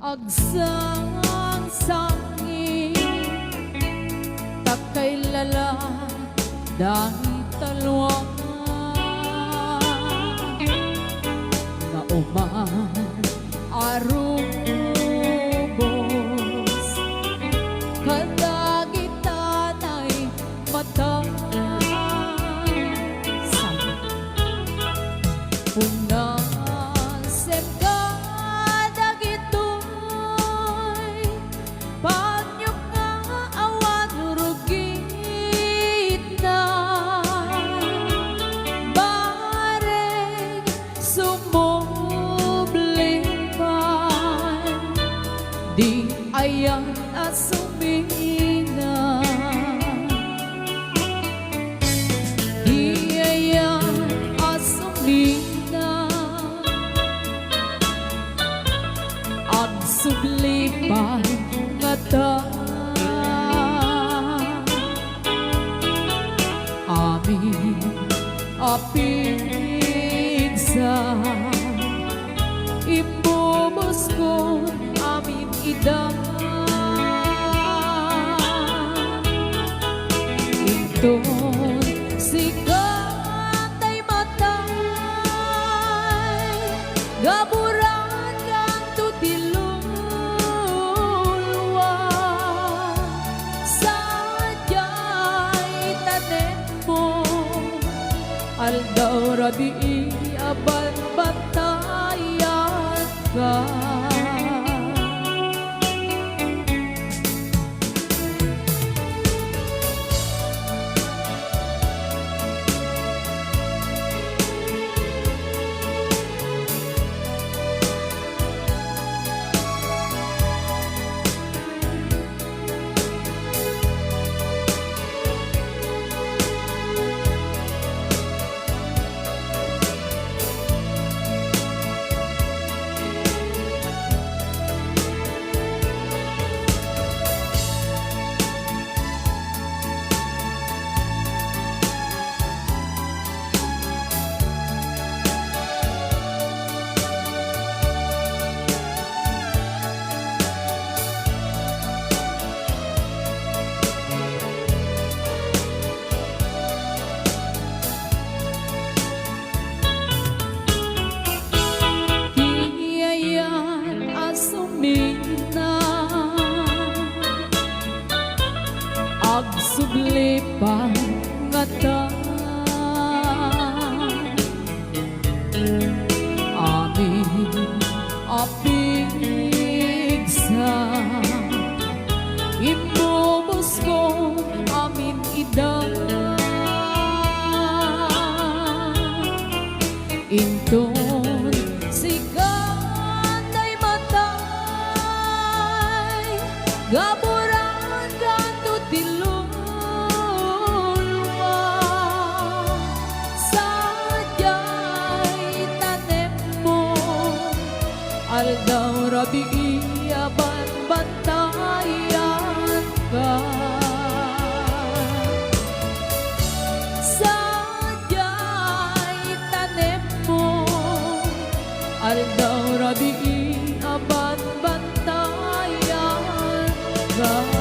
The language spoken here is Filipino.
agsang sangi takay lala dahil talwa na uman arubos kadagitan ay mata unang semka dagitoy panyok nga awan rugit na bareng sumublipan di ayan asumina di ayan asumina sublipan mata amin apigsa ibubos ko amin ida ito sikat ay matay gaburan kang tutilo aldaw rabi aban batayat ka agsublipan ngata amin apigsa ibubos ko amin ida inton sikat ay matay gaburan kang tutilo aldaw rabi aban bantayan ka sadyay tanem mo aldaw rabi aban bantayan ka